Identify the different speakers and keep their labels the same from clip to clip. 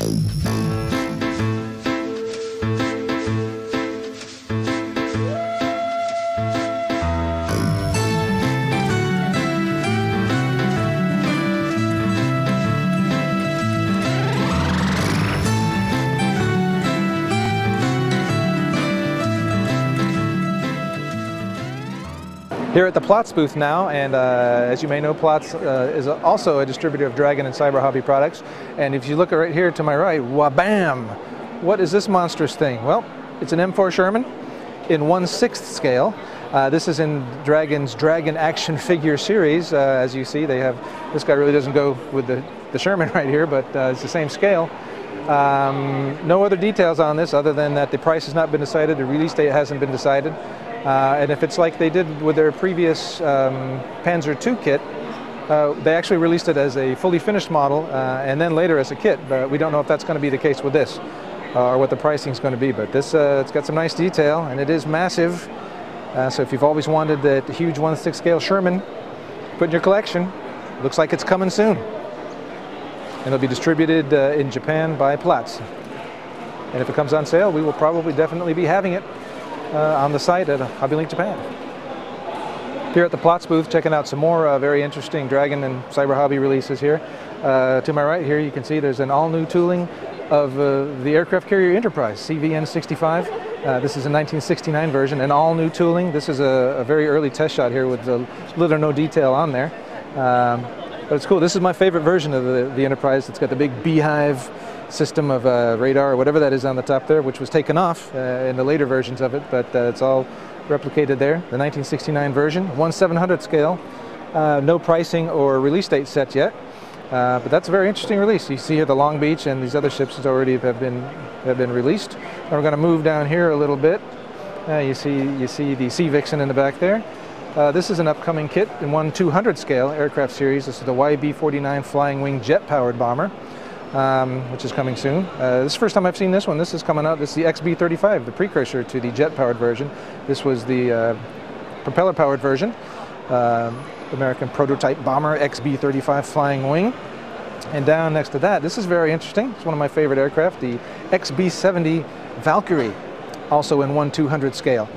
Speaker 1: Here at the Platz booth now, and as you may know, Platz is also a distributor of Dragon and Cyber Hobby products. And if you look right here to my right, wabam! What is this monstrous thing? Well, it's an M4 Sherman in 1/6 scale. This is in Dragon's Dragon Action Figure series. As you see, they have, this guy really doesn't go with the Sherman right here, but it's the same scale. No other details on this other than that the price has not been decided, the release date hasn't been decided. And if it's like they did with their previous Panzer II kit, they actually released it as a fully finished model and then later as a kit, but we don't know if that's going to be the case with this or what the pricing is going to be. But this, it's got some nice detail and it is massive. So if you've always wanted the huge 1/6 scale Sherman put in your collection, looks like it's coming soon. And it'll be distributed in Japan by Platz. And if it comes on sale, we will probably definitely be having it on the site at HobbyLink Japan. Here at the Platz booth, checking out some more very interesting Dragon and Cyber Hobby releases here. To my right here, you can see there's an all-new tooling of the aircraft carrier Enterprise, CVN-65. This is a 1969 version, an all-new tooling. This is a very early test shot here with little or no detail on there. But it's cool. This is my favorite version of the Enterprise. It's got the big beehive system of radar or whatever that is on the top there, which was taken off in the later versions of it, but it's all replicated there. The 1969 version, 1/700 scale. No pricing or release date set yet, but that's a very interesting release. You see here the Long Beach and these other ships that already have been released. And we're going to move down here a little bit. You see the Sea Vixen in the back there. This is an upcoming kit in 1/200 scale aircraft series. This is the YB-49 Flying Wing jet-powered bomber. Which is coming soon. This is the first time I've seen this one. This is coming out. This is the XB-35, the precursor to the jet-powered version. This was the propeller-powered version. American prototype bomber, XB-35 Flying Wing. And down next to that, this is very interesting. It's one of my favorite aircraft, the XB-70 Valkyrie, also in 1/200 scale.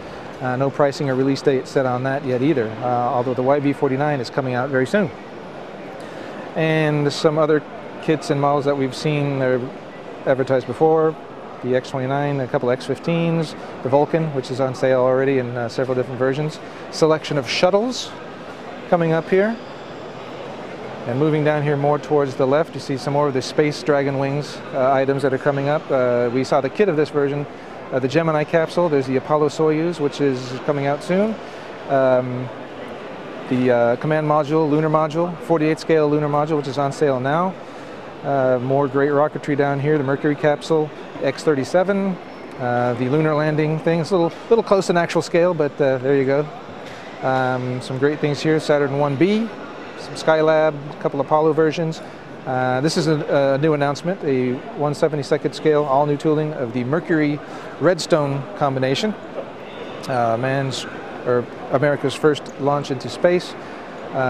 Speaker 1: No pricing or release date set on that yet either, although the YB-49 is coming out very soon. And some other kits and models that we've seen are advertised before, the X-29, a couple X-15s, the Vulcan, which is on sale already in several different versions. Selection of shuttles coming up here. And moving down here more towards the left, you see some more of the Space Dragon Wings items that are coming up. We saw the kit of this version, the Gemini capsule. There's the Apollo Soyuz, which is coming out soon. The command module, lunar module, 48 scale lunar module, which is on sale now. More great rocketry down here, the Mercury capsule, X-37, the lunar landing thing. It's a little close in actual scale, but there you go. Some great things here, Saturn 1B, some Skylab, a couple Apollo versions. This is a new announcement, a 1/72nd scale, all new tooling of the Mercury Redstone combination. America's first launch into space.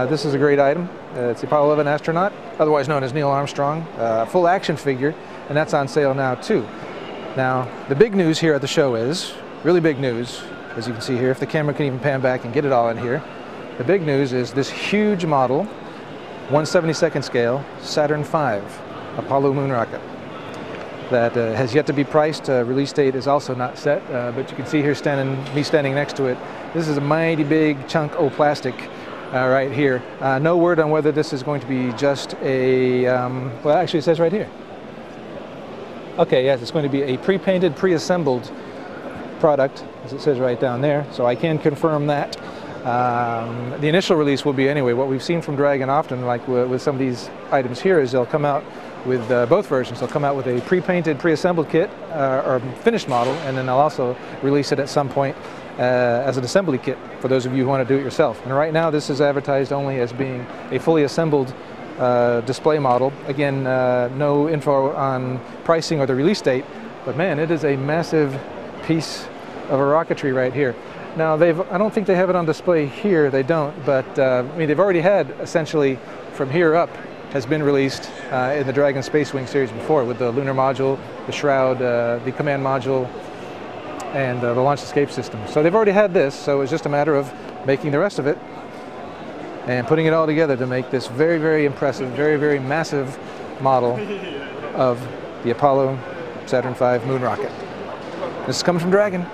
Speaker 1: This is a great item. It's the Apollo 11 astronaut, otherwise known as Neil Armstrong, full action figure, and that's on sale now too. Now, the big news here at the show is, really big news, as you can see here, if the camera can even pan back and get it all in here, the big news is this huge model, 1/72nd scale, Saturn V, Apollo moon rocket. That has yet to be priced. Release date is also not set, but you can see here me standing next to it. This is a mighty big chunk of plastic right here. No word on whether this is going to be just a, well actually it says right here. Okay, yes, it's going to be a pre-painted, pre-assembled product, as it says right down there, so I can confirm that. The initial release will be anyway. What we've seen from Dragon often, like with some of these items here, is they'll come out with both versions. They'll come out with a pre-painted, pre-assembled kit or finished model, and then they'll also release it at some point as an assembly kit for those of you who want to do it yourself. And right now this is advertised only as being a fully assembled display model. Again, no info on pricing or the release date, but man, it is a massive piece of a rocketry right here. Now, I don't think they have it on display here, they don't, but I mean, they've already had essentially from here up has been released in the Dragon Space Wing series before, with the lunar module, the shroud, the command module, and the launch escape system. So they've already had this, so it's just a matter of making the rest of it and putting it all together to make this very, very impressive, very, very massive model of the Apollo Saturn V moon rocket. This is coming from Dragon.